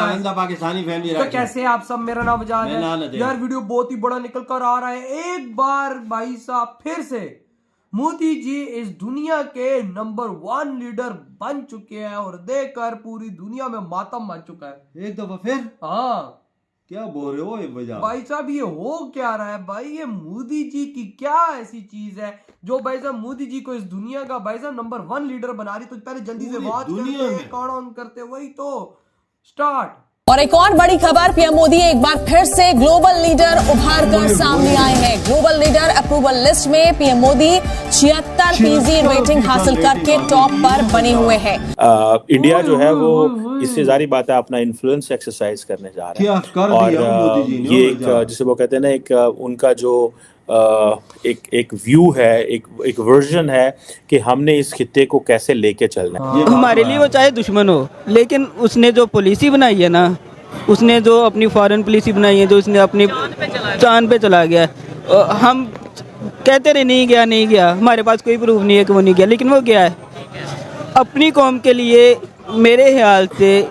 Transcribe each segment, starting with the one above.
आइंदा पाकिस्तानी फैमिली तो कैसे आप सब, मेरा नाम आजाद है यार। वीडियो बहुत ही बड़ा निकल कर आ रहा है। एक बार भाई साहब फिर से मोदी जी इस दुनिया के नंबर 1 लीडर बन चुके हैं और देखकर पूरी दुनिया में मातम मच चुका है। एक दफा फिर हाँ क्या बोल रहे हो ये वजह भाई साहब, ये हो क्या रहा है भाई? ये मोदी जी की क्या ऐसी चीज है जो भाई साहब मोदी जी को इस दुनिया का भाई साहब नंबर 1 लीडर बना रही? तो पहले जल्दी से वॉच करते, कौन ऑन करते, वही तो स्टार्ट। और एक और बड़ी खबर, पीएम मोदी एक बार फिर से ग्लोबल लीडर उभर कर सामने आए हैं। ग्लोबल लीडर अप्रूवल लिस्ट में पीएम मोदी 76% रेटिंग हासिल करके टॉप पर बने हुए हैं। इंडिया जो है वो इससे जारी बात है अपना इन्फ्लुएंस एक्सरसाइज करने जा रहा है। और ये एक जिसे वो कहते हैं ना, एक उनका जो एक व्यू है, एक वर्जन है कि हमने इस खित्ते को कैसे लेके चलना है। हमारे लिए वो चाहे दुश्मन हो, लेकिन उसने जो पॉलिसी बनाई है ना, उसने जो अपनी फॉरेन पॉलिसी बनाई है, जो उसने अपनी चांद पे चला गया। हम कहते रहे नहीं गया नहीं गया, हमारे पास कोई प्रूफ नहीं है कि वो नहीं गया, लेकिन वो गया है अपनी कौम के लिए। मेरे ख्याल से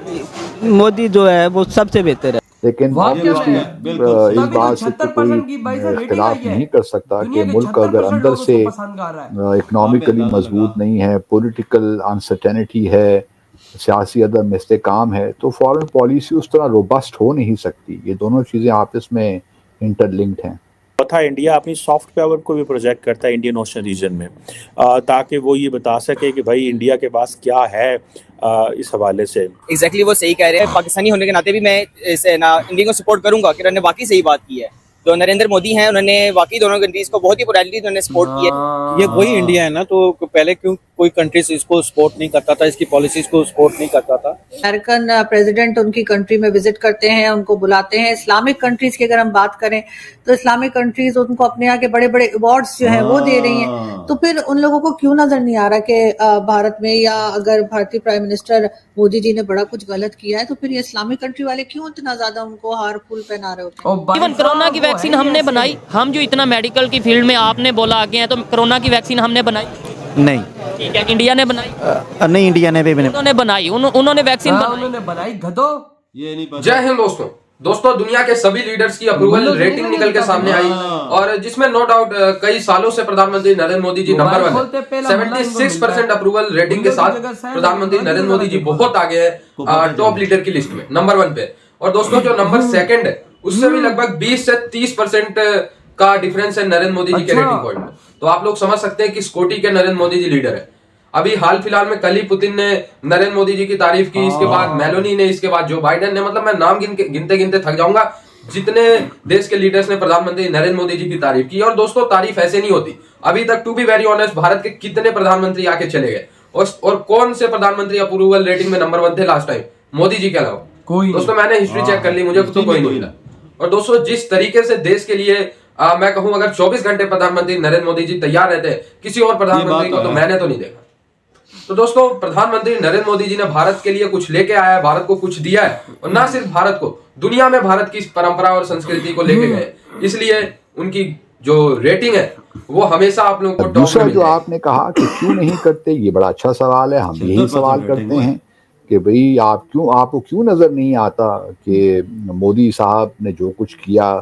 मोदी जो है वो सबसे बेहतर है। लेकिन इस बात से तो कोई इख्तिलाफ नहीं कर सकता कि मुल्क अगर अंदर से इकोनॉमिकली मजबूत नहीं है, पॉलिटिकल अनसर्टेनिटी है, सियासी अदम इस्तेकाम है, तो फॉरेन पॉलिसी उस तरह रोबस्ट हो नहीं सकती। ये दोनों चीज़ें आपस में इंटरलिंक्ड हैं। था इंडिया अपनी सॉफ्ट पावर को भी प्रोजेक्ट करता है इंडियन ओशन रीजन में, ताकि वो ये बता सके कि भाई इंडिया के पास क्या है। इस हवाले से एग्जैक्टली वो सही कह रहे हैं। पाकिस्तानी होने के नाते भी मैं इसे ना इंडिया को सपोर्ट करूंगा कि उन्होंने वाकई सही बात की है। जो नरेंद्र मोदी हैं, उन्होंने वाकई दोनों कंट्रीज को बहुत ही पोलैरिटी उन्होंने सपोर्ट की है। ये वही इंडिया है ना, तो पहले क्यों कोई कंट्रीज इसको सपोर्ट नहीं करता था, इसकी पॉलिसीज को सपोर्ट नहीं करता था। अमेरिकन प्रेसिडेंट उनकी कंट्री में विजिट करते हैं, उनको बुलाते हैं। इस्लामिक कंट्रीज की अगर हम बात करें तो इस्लामिक कंट्रीज उनको अपने यहाँ के बड़े बड़े अवार्ड्स जो है वो दे रही हैं। तो फिर उन लोगों को क्यों नजर नहीं आ रहा कि भारत में, या अगर भारतीय प्राइम मिनिस्टर मोदी जी ने बड़ा कुछ गलत किया है, तो फिर ये इस्लामिक कंट्री वाले क्यों इतना ज्यादा उनको हार्मफुल पहना रहे होते हैं? इवन कोरोना की वैक्सीन हमने बनाई। हम जो इतना मेडिकल की फील्ड में आपने बोला आगे हैं, तो कोरोना की वैक्सीन हमने बनाई नहीं। ठीक है, इंडिया ने बनाई नहीं, इंडिया ने भी उन्होंने बनाई, उन्होंने वैक्सीन बनाई गधो। ये नहीं पता। जय हिंद दोस्तों, दुनिया के सभी लीडर्स की अप्रूवल रेटिंग निकल के सामने आई, और जिसमें नो डाउट कई सालों से प्रधानमंत्री नरेंद्र मोदी जी नंबर 1 है। 76% अप्रूवल रेटिंग के साथ प्रधानमंत्री नरेंद्र मोदी जी बहुत आगे है टॉप लीडर की लिस्ट में, नंबर 1 पे। और दोस्तों जो नंबर 2 है उससे भी लगभग 20 से 30% का डिफरेंस है नरेंद्र मोदी जी के रेटिंग पॉइंट में। तो आप लोग समझ सकते हैं कि कोटि के नरेंद्र मोदी जी लीडर है। अभी हाल फिलहाल में कल ही पुतिन ने नरेंद्र मोदी जी की तारीफ की, इसके बाद मेलोनी ने, इसके बाद जो बाइडेन ने, मतलब मैं नाम गिनते थक जाऊंगा जितने देश के लीडर्स ने प्रधानमंत्री नरेंद्र मोदी जी की तारीफ की। और दोस्तों तारीफ ऐसे नहीं होती। अभी तक to be very honest Bharat के कितने प्रधानमंत्री आके चले गए, और कौन से प्रधानमंत्री अप्रूवल रेटिंग में नंबर 1 थे लास्ट टाइम मोदी जी के अलावा? दोस्तों मैंने हिस्ट्री चेक कर ली, मुझे तो कोई नहीं मिला। और दोस्तों जिस तरीके से देश के लिए मैं कहूं अगर 24 घंटे प्रधानमंत्री नरेंद्र मोदी जी तैयार रहते किसी और प्रधानमंत्री को, तो मैंने तो नहीं देखा। तो दोस्तों प्रधानमंत्री नरेंद्र मोदी जी ने भारत के लिए कुछ लेके आया है, भारत को कुछ दिया है, और ना सिर्फ भारत को, दुनिया में भारत की परंपरा और संस्कृति को लेके गए। इसलिए उनकी जो रेटिंग है वो हमेशा आप लोगों को टॉप दूसरा जो आपने कहा कि क्यों नहीं करते, ये बड़ा अच्छा सवाल है। हम यही सवाल करते हैं कि भाई आपको क्यों नजर नहीं आता कि मोदी साहब ने जो कुछ किया,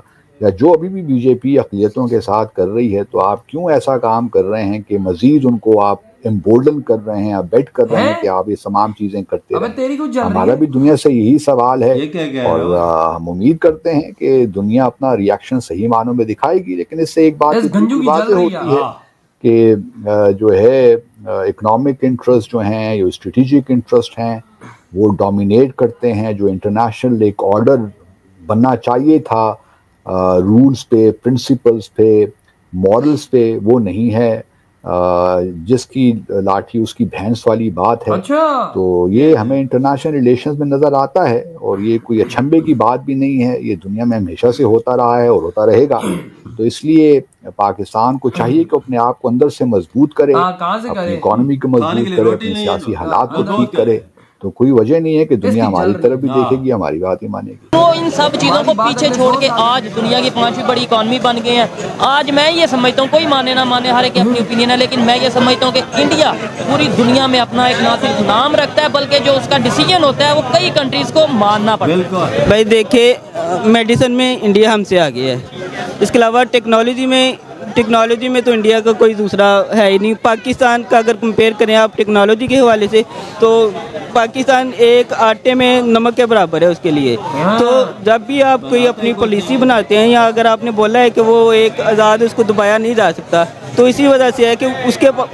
या जो अभी भी बीजेपी अक़लियतों के साथ कर रही है, तो आप क्यों ऐसा काम कर रहे हैं कि मजीद उनको आप एम्बोल्डन कर रहे हैं, आप बेट कर रहे हैं कि आप ये तमाम चीजें करते रहें। हमारा भी दुनिया से यही सवाल है, और हम उम्मीद करते हैं कि दुनिया अपना रिएक्शन सही मानों में दिखाएगी। लेकिन इससे एक बात वाज़ेह होती है कि जो है इकोनॉमिक इंटरेस्ट जो हैं, जो स्ट्रेटेजिक इंटरेस्ट हैं, वो डोमिनेट करते हैं। जो इंटरनेशनल एक ऑर्डर बनना चाहिए था रूल्स पे, प्रिंसिपल्स पे, मॉरल्स पे, वो नहीं है। जिसकी लाठी उसकी भैंस वाली बात है। तो ये हमें इंटरनेशनल रिलेशंस में नज़र आता है, और ये कोई अचंभे की बात भी नहीं है। ये दुनिया में हमेशा से होता रहा है और होता रहेगा। तो इसलिए पाकिस्तान को चाहिए कि अपने आप को अंदर से मजबूत करे, अपनी इकोनॉमी को मजबूत करे, अपने सियासी हालात को ठीक करे, तो कोई वजह नहीं है कि दुनिया हमारी तरफ भी देखेगी, हमारी बात ही मानेगी। तो इन सब चीज़ों को पीछे छोड़ के आज दुनिया की 5वीं बड़ी इकॉनमी बन गए हैं। आज मैं ये समझता हूँ, कोई माने ना माने, हर एक की अपनी ओपिनियन है, लेकिन मैं ये समझता हूँ कि इंडिया पूरी दुनिया में अपना एक ना सिर्फ नाम रखता है बल्कि जो उसका डिसीजन होता है वो कई कंट्रीज को मानना पड़ता है। भाई देखिए, मेडिसिन में इंडिया हमसे आगे है। इसके अलावा टेक्नोलॉजी में तो इंडिया का कोई दूसरा है ही नहीं। पाकिस्तान का अगर कंपेयर करें आप टेक्नोलॉजी के हवाले से, तो पाकिस्तान एक आटे में नमक के बराबर है उसके लिए। तो जब भी आप कोई अपनी पॉलिसी बनाते हैं, या अगर आपने बोला है कि वो एक आज़ाद, उसको दबाया नहीं जा सकता, तो इसी वजह से है कि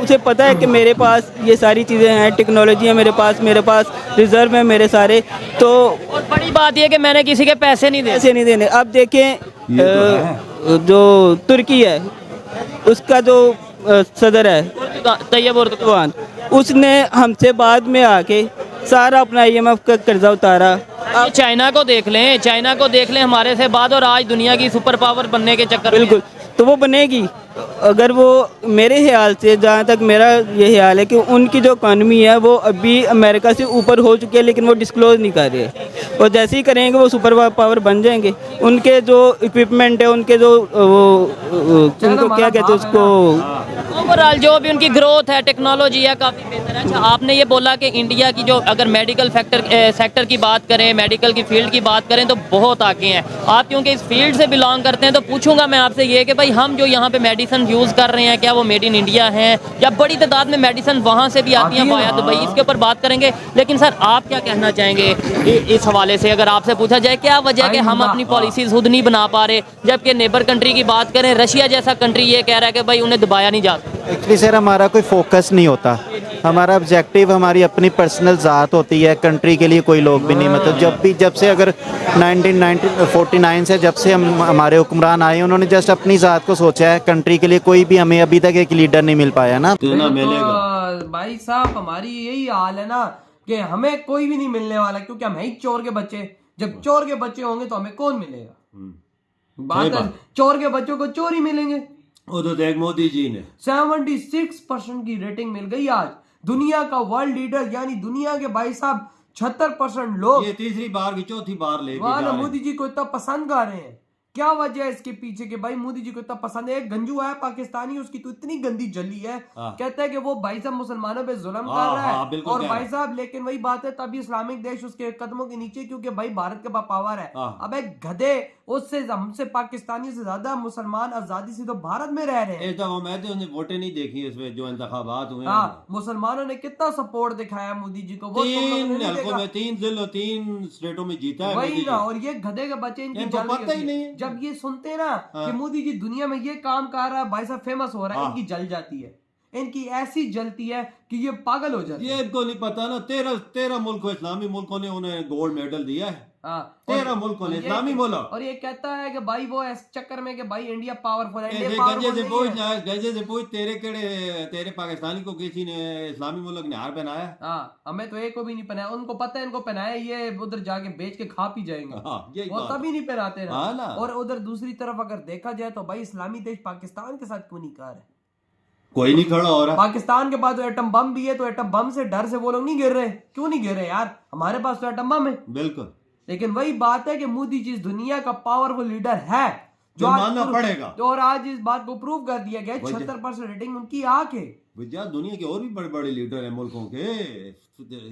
उसे पता है कि मेरे पास ये सारी चीज़ें हैं, टेक्नोलॉजी है मेरे पास रिजर्व है मेरे सारे। तो और बड़ी बात यह कि मैंने किसी के पैसे नहीं देने। अब देखें जो तुर्की है, उसका जो सदर है तैयब एर्दोगान, उसने हमसे बाद में आके सारा अपना IMF का कर्जा उतारा। आप चाइना को देख लें हमारे से बाद, और आज दुनिया की सुपर पावर बनने के चक्कर में। बिल्कुल, तो वो बनेगी अगर वो, मेरे ख्याल से, जहाँ तक मेरा ये ख्याल है कि उनकी जो इकॉनमी है वो अभी अमेरिका से ऊपर हो चुकी है, लेकिन वो डिस्क्लोज नहीं कर रहे। और जैसे ही करेंगे वो सुपर पावर बन जाएंगे। उनके जो इक्विपमेंट है, उनके जो उनको क्या कहते हैं उसको, ओवरऑल जो भी उनकी ग्रोथ है, टेक्नोलॉजी है, काफ़ी बेहतर है। अच्छा, आपने ये बोला कि इंडिया की जो अगर मेडिकल सेक्टर की बात करें, मेडिकल की फील्ड की बात करें, तो बहुत आगे हैं आप। क्योंकि इस फील्ड से बिलोंग करते हैं, तो पूछूंगा मैं आपसे ये कि भाई हम जो यहाँ पे मेडिसिन यूज़ कर रहे हैं, क्या वो मेड इन इंडिया हैं, या बड़ी तादाद में मेडिसिन वहाँ से भी आती हैं वाया दुबई? इसके ऊपर बात करेंगे। लेकिन सर, आप क्या कहना चाहेंगे इस हवाले से? अगर आपसे पूछा जाए क्या वजह है कि हम अपनी पॉलिसीज खुद नहीं बना पा रहे, जबकि नेबर कंट्री की बात करें, रशिया जैसा कंट्री ये कह रहा है कि भाई उन्हें दबाया नहीं जाता। एक्चुअली सर, हमारा कोई फोकस नहीं होता। हमारा ऑब्जेक्टिव हमारी अपनी पर्सनल ज़ात होती है, कंट्री के लिए कोई लोग भी नहीं। मतलब जब से अगर 1949 से जब से हमारे हुक्मरान आए, उन्होंने जस्ट अपनी ज़ात को सोचा है। कंट्री के लिए कोई भी हमें अभी तक एक लीडर नहीं मिल पाया ना। तो भाई साहब, हमारी यही हाल है ना कि हमें कोई भी नहीं मिलने वाला, क्योंकि हम ही चोर के बच्चे। जब चोर के बच्चे होंगे तो हमें कौन मिलेगा? बात है, चोर के बच्चों को चोर ही मिलेंगे। वो तो देख, मोदी जी ने 76% की रेटिंग मिल गई आज। दुनिया का वर्ल्ड लीडर, यानी दुनिया के भाई साहब 76% लोग ये तीसरी बार की चौथी बार ले मोदी जी को इतना पसंद कर रहे हैं। क्या वजह है इसके पीछे कि भाई मोदी जी को इतना पसंद है? एक गंजू है पाकिस्तानी, उसकी तो इतनी गंदी जली है, कहता है कि वो भाई साहब मुसलमानों पे जुल्म कर रहा है। और भाई साहब, लेकिन वही बात है, तभी इस्लामिक देश उसके कदमों के नीचे, क्योंकि भाई भारत के पास पावर है। अब एक गधे, उससे हमसे पाकिस्तानी से ज्यादा मुसलमान आजादी से तो भारत में रह रहे हैं। तो वोटें नहीं देखी इसमें जो इंतखाबात हुए। मुसलमानों ने कितना सपोर्ट दिखाया मोदी जी को। 3 स्टेटों में जीता है वही ना। और ये गधे के बच्चे, इनकी पता ही नहीं है। जब ये सुनते ना कि मोदी जी दुनिया में ये काम कर रहा है, भाई साहब फेमस हो रहा है, इनकी जल जाती है। इनकी ऐसी जलती है कि ये पागल हो जाते हैं। ये इनको नहीं पता ना, 13 मुल्कों, इस्लामी मुल्कों ने उन्हें गोल्ड मेडल दिया है। 13 मुल्कों ने, इस्लामी मुल्क। और ये कहता है कि भाई वो इस चक्कर में कि भाई इंडिया पावरफुल है। गंजे से पूछ, तेरे पाकिस्तानी को किसी ने इस्लामी मुल्क ने हार पहनाया? हमें तो एक को भी नहीं पहनाया। उनको पता है इनको पहनाया, ये उधर जाके बेच के खा पी जाएंगे। वो तभी नहीं पहनाते ना। और उधर दूसरी तरफ अगर देखा जाए तो भाई इस्लामी देश पाकिस्तान के साथ क्यों नहीं कर रहे? कोई नहीं खड़ा हो रहा। पाकिस्तान के पास तो एटम बम भी है, तो एटम बम से डर से वो लोग नहीं गिर रहे। क्यों नहीं गिर रहे यार? हमारे पास तो एटम बम है। बिल्कुल। लेकिन वही बात है कि मोदी जी इस दुनिया का पावरफुल लीडर है, जो मानना पड़ेगा। और आज इस बात को प्रूव कर दिया गया। 76% रेटिंग उनकी आके। भैया, दुनिया के और भी बड़े बड़े लीडर हैं मुल्कों के।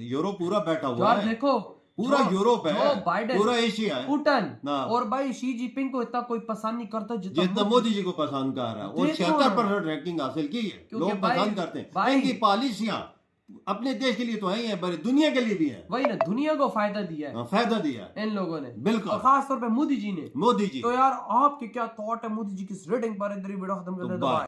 यूरोप पूरा बैठा हुआ है। देखो, पूरा यूरोप है, बाइडेन, पूरा एशिया है, पुतिन। और भाई शी जिनपिंग को इतना कोई पसंद नहीं करता जितना मोदी जी को पसंद कर रहा है। और 76% रैंकिंग हासिल की है। लोग पसंद करते हैं। इनकी पॉलिसियां अपने देश के लिए तो है ही है, बड़े दुनिया के लिए भी है। वही ना, दुनिया को फायदा दिया है। फायदा दिया इन लोगों ने, बिल्कुल। खास तौर पे मोदी जी ने। मोदी जी, तो यार आपके क्या थॉट है मोदी जी की रेटिंग पर? इधर वीडियो खत्म कर देते हैं।